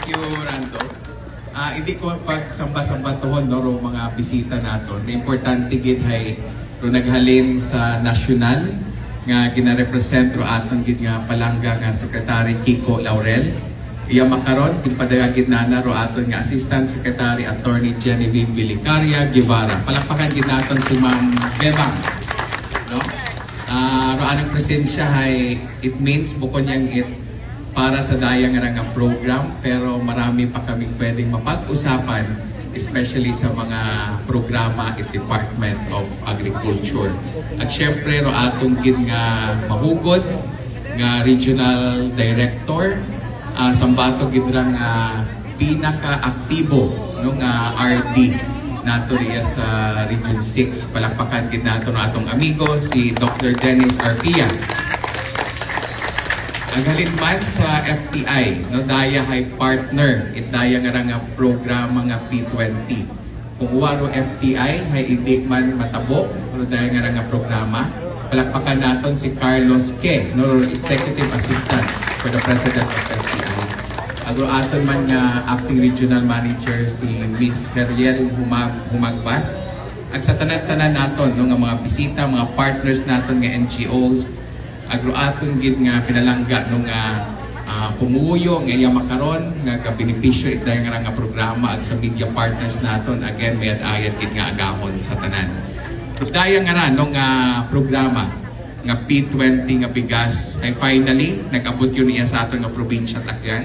Thank you, Rando. Hindi ko pagsamba-samba tuhon no, ro mga bisita nato. Importante gid hay ro naghalin sa nasyonal nga gina-represent ro aton gid nga palangga nga Secretary Kiko Laurel. Iya makaron ginpadagagid nana ro aton nga Assistant Secretary Attorney Genevieve Vilicaria Guevara. Palakpakan gid naton si Ma'am Bebang. No? Ro anang presensya hay it means bukod yang it para sa dayang nga program, pero marami pa kami pwedeng mapag-usapan, especially sa mga programa at Department of Agriculture. At syempre, ro atong gid nga mahugod nga Regional Director, sambato gid nga pinaka-aktibo no nga RD nato riya sa Region 6. Palakpakan gid nato no atong amigo si Dr. Dennis Arpia. Naghalin man sa FTI, no, daya hay partner, daya nga programa nga P20. Kung waro FTI, hay hindi man matabo, no, daya nga programa. Palakpakan naton si Carlos Ke, no, Executive Assistant for the President of FTI. Agro aton man nga Acting Regional Manager si Miss Heriel Humagbas. At sa tanan-tanan naton, no, nga mga bisita, mga partners naton nga NGOs, agro aton gid nga pinalangga nung pumuyo nga iya makaron nga kabenepisyo itay nga programa at sa media partners naton again may ayat gid nga agahon sa tanan. Daya nga nung programa nga P20 nga bigas ay finally nag-abot yun iya sa aton nga probinsya Tacloban.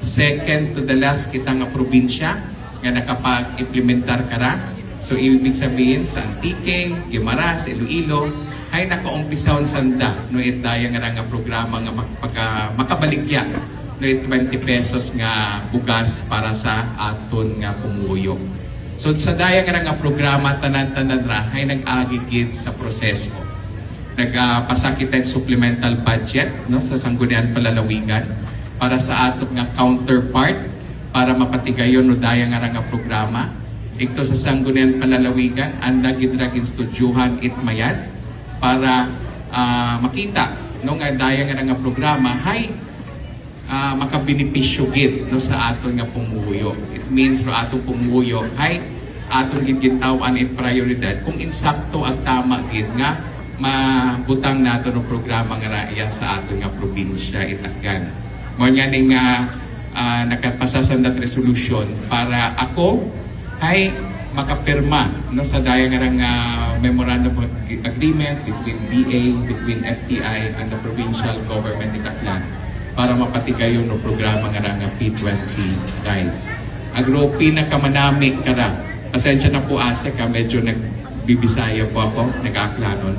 Second to the last kita nga probinsya nga nakapag-implementar kara. So ibig sabihin sa Antique, Guimaras, Iloilo ay nakaumpisaon sanda no daya nga programa nga makabaligya no 20 pesos nga bugas para sa aton nga pumuyo. So sa daya nga programa tanan-tanan ra ay nag-agigid sa proseso. Nagpasakitan supplemental budget no sa Sangguniang Palalawigan para sa aton nga counterpart para mapatigayon no daya nga programa. Ito sa Sangguniang Palalawigan anda gid ra ginstudyuhan itmayan para makita no nga daya nga programa hay makabenepisyo gid no sa aton nga pumuyo. It means ro atong pumuyo hay aton gid gintawan it prioridad kung insakto at tama gid nga mabutang nato no programa nga raya sa aton nga probinsya Itagan. Mo nga ning nakapasasandat resolution para ako hay makapirma no sa daya nga memorandum of agreement between DA, between FTI and the provincial government in Tacloban para mapatigayon no programa nga P20 guys. Agro pinakamanami kara. Pasensya na po asa ka medyo nagbibisaya po ako, nag-Aklanon.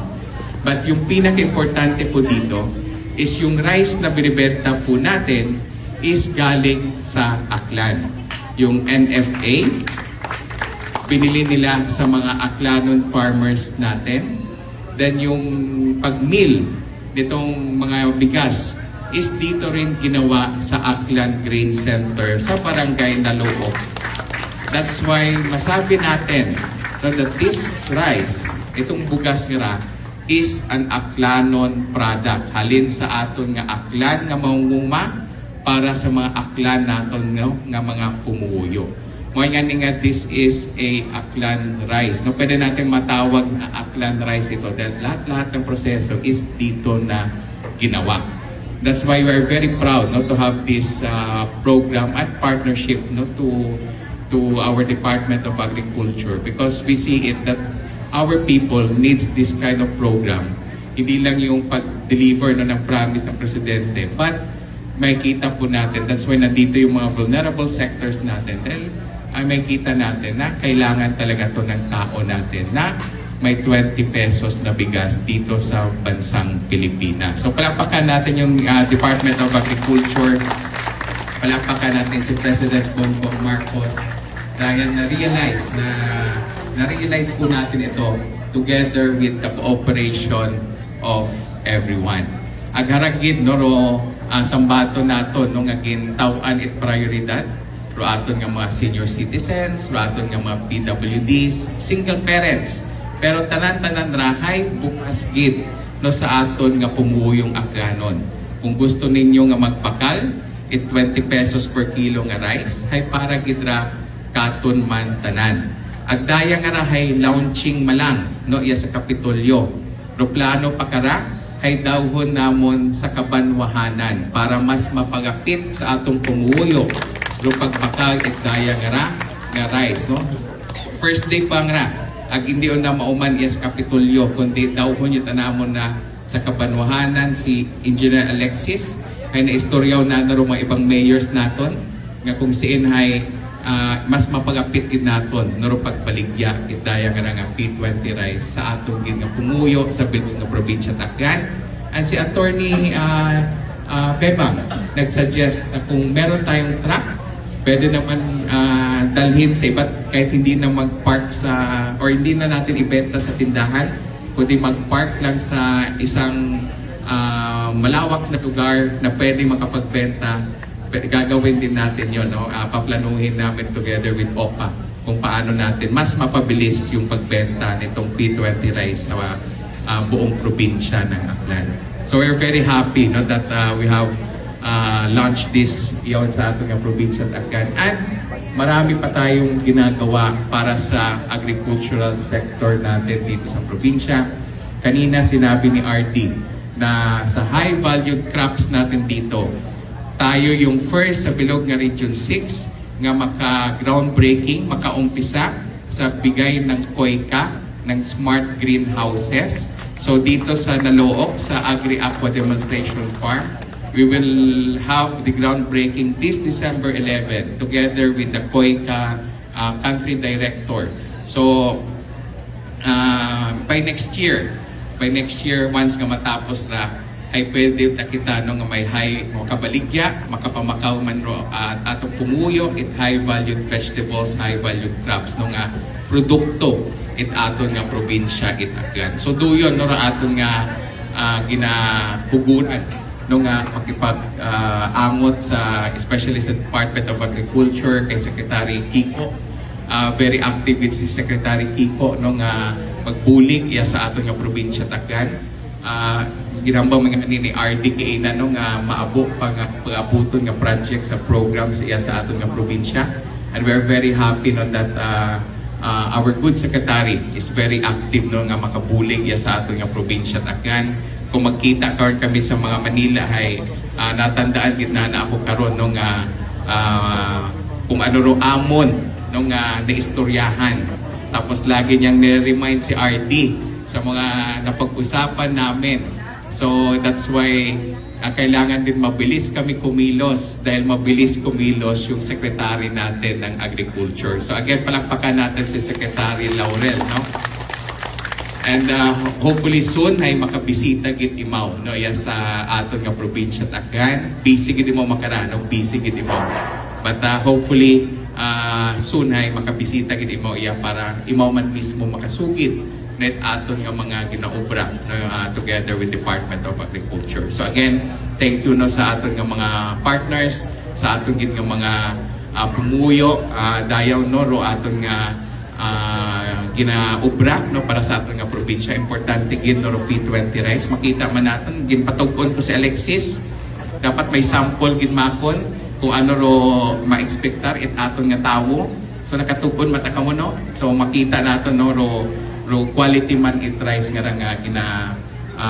But yung pinaka-importante po dito is yung rice na binibenta po natin is galing sa Aklan. Yung NFA binili nila sa mga Aklanon farmers natin. Then yung pag-mill nitong mga bigas is dito rin ginawa sa Aklan Grain Center sa Barangay Naloob. That's why masabi natin that this rice, itong bugas nga is an Aklanon product. Halin sa aton nga Aklan nga mangunguma para sa mga Aklan naton nga mga pumuyo. Nga nga this is a Aklan rice. No, pwede natin matawag na Aklan rice ito dahil lahat-lahat ng proseso is dito na ginawa. That's why we are very proud to have this program and partnership to our Department of Agriculture because we see it that our people needs this kind of program. Hindi lang yung pag-deliver ng promise ng Presidente but may kita po natin. That's why nandito yung mga vulnerable sectors natin dahil ay may kita natin na kailangan talaga to ng tao natin na may 20 pesos na bigas dito sa bansang Pilipinas. So palakpakan natin yung Department of Agriculture, palakpakan natin si President Bongbong Marcos dahil na-realize po natin ito together with the cooperation of everyone. Agharagid no sambato nato nung agin tawan it prioridad ro aton nga mga senior citizens, ro aton nga mga PWDs, single parents. Pero tanan-tanan rahay bukas gid no sa aton nga pumuyong Aklanon. Kung gusto ninyo nga magpakal, it 20 pesos per kilo nga rice hay para gidra katon man tanan. Agdaya nga ra hay launching malang no iya sa Kapitolyo. Ro plano pakara hay dawhon namon sa kabanwahanan para mas mapagapit sa atong pumuyo. Ro pagbakag agdaya nga rice no. First day pa nga ag hindi na mauman iya sa Kapitolyo kundi dawhon yung tanamon na sa kabanwahanan si Engineer Alexis ay naistoryaw na mga ibang mayors naton nga kung siin hay mas mapagapit gid naton naro pagbaligya itaya nga P20 rice sa atong gid nga pumuyo sa bilog nga probinsya Tacloban. And si Attorney Bebang nagsuggest na kung meron tayong truck pwede naman dalhin sa iba't kahit hindi na mag-park sa or hindi na natin ibenta sa tindahan, kundi mag-park lang sa isang malawak na lugar na pwede makapagbenta. Gagawin din natin yun, no? Paplanuhin namin together with OPA kung paano natin mas mapabilis yung pagbenta nitong P20 rice sa buong probinsya ng Aklan. So we're very happy no, that we have launched this yon sa atong probinsya at Aklan. And marami pa tayong ginagawa para sa agricultural sector natin dito sa probinsya. Kanina sinabi ni RD na sa high-valued crops natin dito, tayo yung first sa bilog nga Region 6 nga maka-groundbreaking, maka-umpisa sa bigay ng KOICA, ng smart greenhouses. So dito sa Nalook, sa Agri-Aqua Demonstration Farm, we will have the groundbreaking this December 11 together with the KOICA country director. So by next year once nga matapos na ay pwede kita no nga may high makabaligya, makapamakaw man ro at atong pumuyo it high valued vegetables, high valued crops no nga produkto it aton nga probinsya it Aklan. So duyon no ra aton nga ginahuguran no nga makipag-angot sa especially sa Department of Agriculture kay Secretary Kiko. Very active with si Secretary Kiko no nga magbulig iya sa aton nga probinsya Aklan. Ginambang mga ni RD kaina no nga maabo pag-abuton nga project sa programs iya sa aton nga probinsya. And we're very happy no that our good secretary is very active no nga makabulig iya sa aton nga probinsya Aklan. Kung magkita karon kami sa mga Manila ay natandaan gid na ako karon no nga kung ano ro amon no nga naistoryahan. Tapos lagi niyang ni-remind si RD sa mga napag-usapan namin. So that's why kailangan din mabilis kami kumilos dahil mabilis kumilos yung secretary natin ng agriculture. So again, palakpakan natin si Secretary Laurel, no? And hopefully soon ay makabisita gid imaw no ya sa aton nga probinsya Aklan. Busy gid mo makarano, busy gid imaw. But hopefully soon ay makabisita gid imaw iya para imaw man mismo makasugid net aton nga mga ginaobra no, together with Department of Agriculture. So again, thank you no sa aton nga mga partners, sa aton gid nga mga pumuyo dayaw no ro aton nga ginaobra no para sa aton nga probinsya. Importante gid no ro P20 rice. Makita man naton ginpatug-on ko si Alexis. Dapat may sample gid makon kung ano ro ma-expectar it aton nga tawo. So nakatug-on mata kamo no. So makita naton no ro quality man it rice nga gina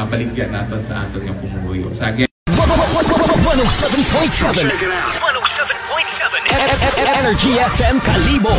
baligyan naton sa aton nga pumuyo. Sa again 107.7 Energy FM Kalibo.